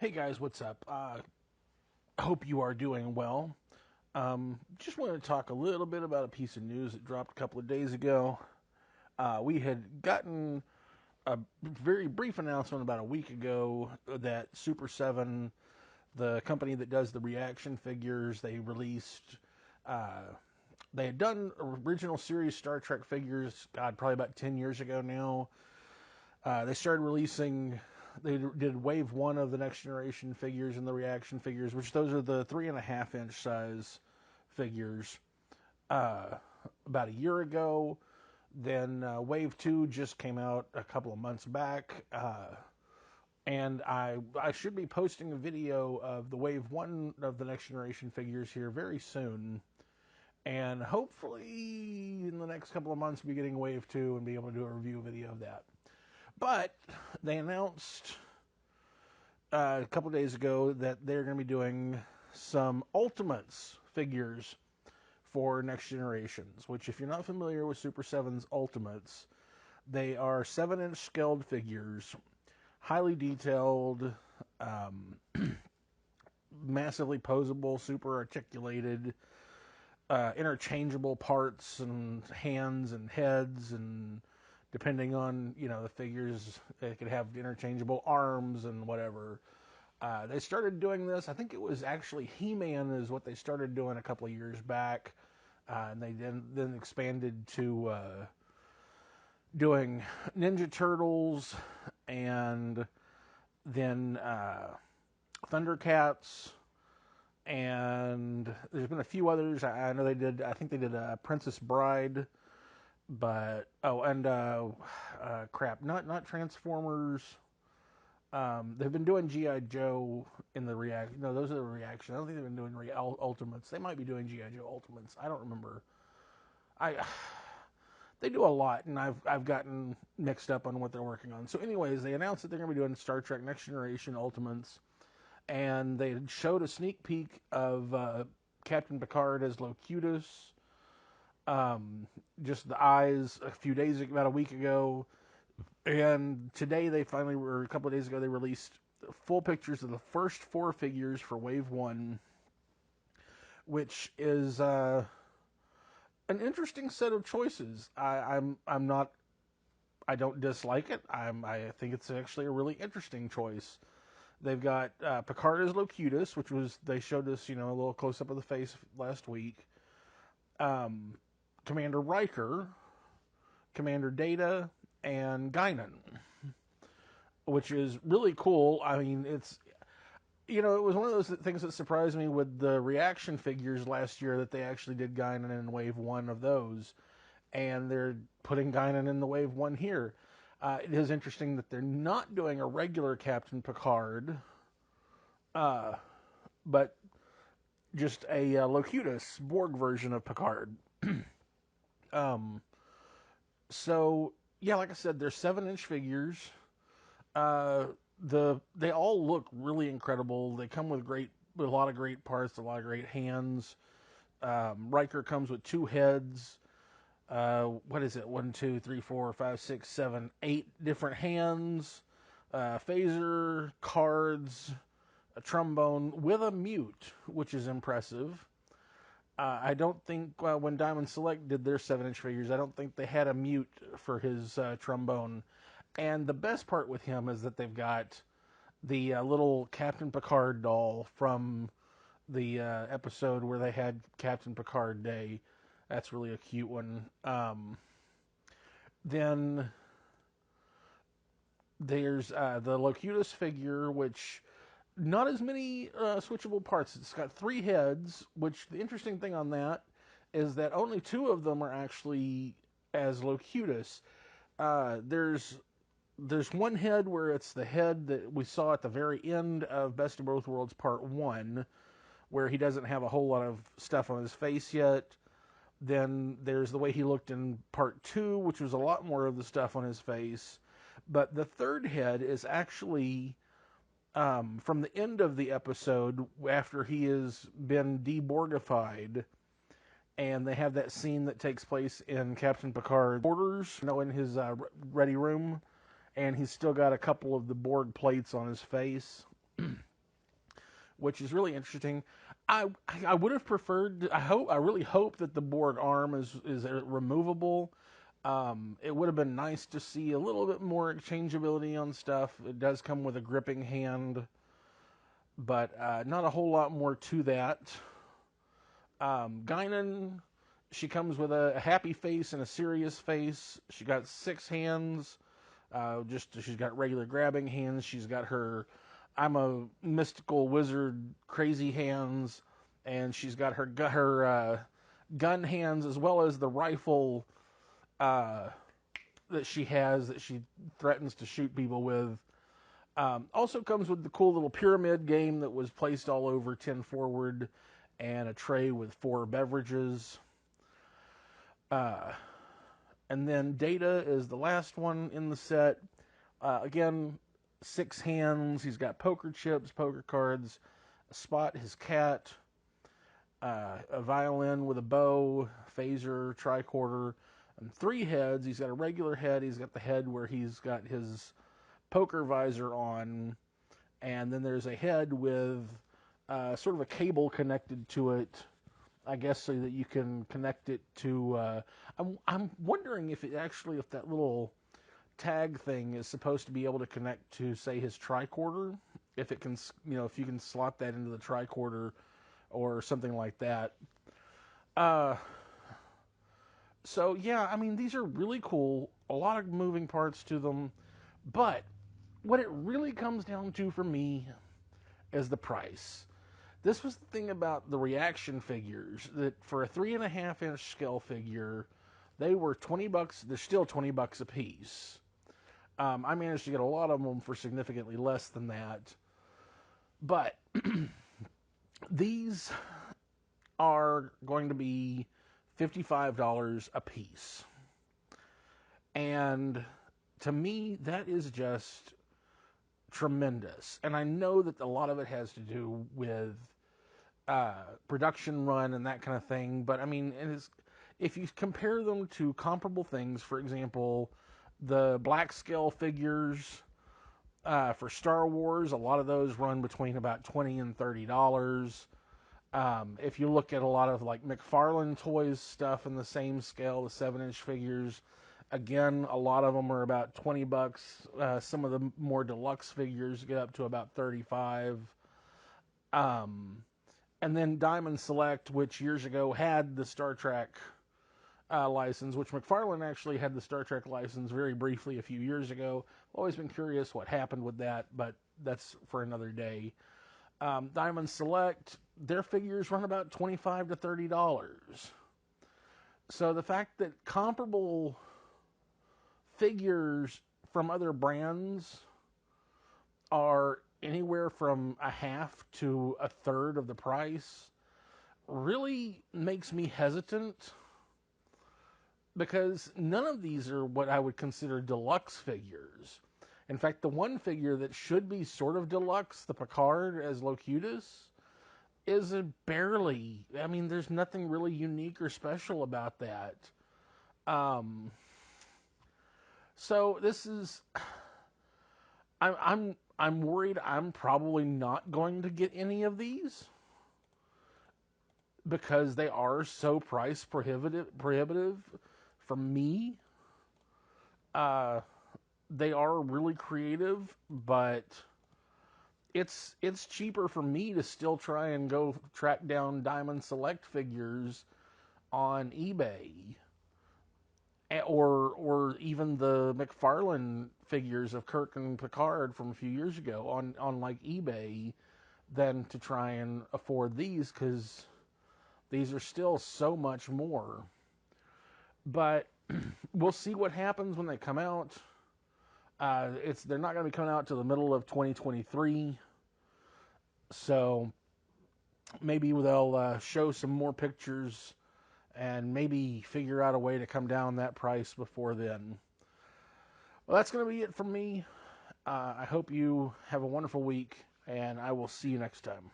Hey guys, what's up? Hope you are doing well. Just wanted to talk a little bit about a piece of news that dropped a couple of days ago. We had gotten a very brief announcement about a week ago that Super7, the company that does the reaction figures, they released. Uh, they had done original series Star Trek figures, God, probably about 10 years ago now. They started releasing. They did wave one of the next generation figures and the reaction figures, which those are the 3.5 inch size figures. Uh, about a year ago, then wave two just came out a couple of months back, and I should be posting a video of the wave one of the next generation figures here very soon. And hopefully in the next couple of months, be getting wave two and be able to do a review video of that. But they announced a couple of days ago that they're going to be doing some Ultimates figures for Next Generations, which, if you're not familiar with Super 7's Ultimates, they are 7-inch scaled figures, highly detailed, massively posable, super articulated, interchangeable parts and hands and heads, and depending on the figures, they could have interchangeable arms and whatever. They started doing this. I think it was actually He-Man is what they started doing a couple of years back, and they then expanded to doing Ninja Turtles, and then Thundercats, and there's been a few others. I know they did. I think they did Princess Bride, but crap, not Transformers. They've been doing GI Joe in the react. No, those are the reaction. I don't think they've been doing Ultimates. They might be doing GI Joe Ultimates. I don't remember. I They do a lot, and I've gotten mixed up on what they're working on. So, anyways, they announced that they're going to be doing Star Trek Next Generation Ultimates, and they showed a sneak peek of Captain Picard as Locutus. Just the eyes a few days, about a week ago. And today or a couple of days ago, they released full pictures of the first 4 figures for Wave 1, which is an interesting set of choices. I don't dislike it. I think it's actually a really interesting choice. They've got Picard as Locutus, which they showed us, a little close up of the face last week. Commander Riker, Commander Data, and Guinan, which is really cool. I mean, it was one of those things that surprised me with the reaction figures last year that they actually did Guinan in wave 1 of those, and they're putting Guinan in the wave 1 here. It is interesting that they're not doing a regular Captain Picard, but just a Locutus Borg version of Picard. So yeah, like I said, they're 7-inch figures. They all look really incredible. They come with a lot of great parts, a lot of great hands. Riker comes with 2 heads. What is it? 1, 2, 3, 4, 5, 6, 7, 8 different hands. Phaser, cards, a trombone with a mute, which is impressive. I don't think when Diamond Select did their 7-inch figures, I don't think they had a mute for his trombone. And the best part with him is that they've got the little Captain Picard doll from the episode where they had Captain Picard Day. That's really a cute one. Then there's the Locutus figure, which not as many switchable parts. It's got 3 heads, which the interesting thing on that is that only 2 of them are actually as Locutus. There's one head where it's the head that we saw at the very end of Best of Both Worlds Part 1, where he doesn't have a whole lot of stuff on his face yet. Then there's the way he looked in Part 2, which was a lot more of the stuff on his face. But the third head is actually from the end of the episode after he has been deborgified, and they have that scene that takes place in Captain Picard's quarters, in his ready room, and he's still got a couple of the Borg plates on his face. which is really interesting. I would have preferred. I really hope that the board arm is removable. It would have been nice to see a little bit more exchangeability on stuff. It does come with a gripping hand, but not a whole lot more to that. Guinan, she comes with a happy face and a serious face. She got 6 hands. She's got regular grabbing hands. She's got her I'm a mystical wizard crazy hands, and she's got her gun hands as well as the rifle that she has that she threatens to shoot people with. Also comes with the cool little pyramid game that was placed all over 10 forward and a tray with 4 beverages. And then Data is the last one in the set. Again, 6 hands. He's got poker chips, poker cards, a Spot, his cat, a violin with a bow, phaser, tricorder, and 3 heads. He's got a regular head. He's got the head where he's got his poker visor on, and then there's a head with sort of a cable connected to it, I guess, so that you can connect it to. I'm wondering if that little tag thing is supposed to be able to connect to, say, his tricorder, if it can, if you can slot that into the tricorder or something like that. So yeah, I mean, these are really cool. A lot of moving parts to them, but what it really comes down to for me is the price. This was the thing about the reaction figures, that for a 3.5-inch scale figure, they were $20. They're still $20 a piece. I managed to get a lot of them for significantly less than that. But these are going to be $55 a piece. And to me, that is just tremendous. And I know that a lot of it has to do with production run and that kind of thing. But I mean, if you compare them to comparable things, for example, the black scale figures for Star Wars, a lot of those run between about $20 and $30. If you look at a lot of like McFarlane Toys stuff in the same scale, the 7-inch figures, again, a lot of them are about $20. Some of the more deluxe figures get up to about $35. And then Diamond Select, which years ago had the Star Trek license, which McFarlane actually had the Star Trek license very briefly a few years ago. I've always been curious what happened with that, but that's for another day. Diamond Select, their figures run about $25 to $30. So the fact that comparable figures from other brands are anywhere from a half to a third of the price really makes me hesitant, because none of these are what I would consider deluxe figures. In fact, the one figure that should be sort of deluxe, the Picard as Locutus, is barely. I mean, there's nothing really unique or special about that. So this is. I'm worried I'm probably not going to get any of these because they are so price prohibitive for me. They are really creative, but it's cheaper for me to still try and go track down Diamond Select figures on eBay, or even the McFarlane figures of Kirk and Picard from a few years ago on like eBay, than to try and afford these, because these are still so much more. But we'll see what happens when they come out. They're not going to be coming out till the middle of 2023. So maybe they'll show some more pictures and maybe figure out a way to come down that price before then. Well, that's going to be it from me. I hope you have a wonderful week, and I will see you next time.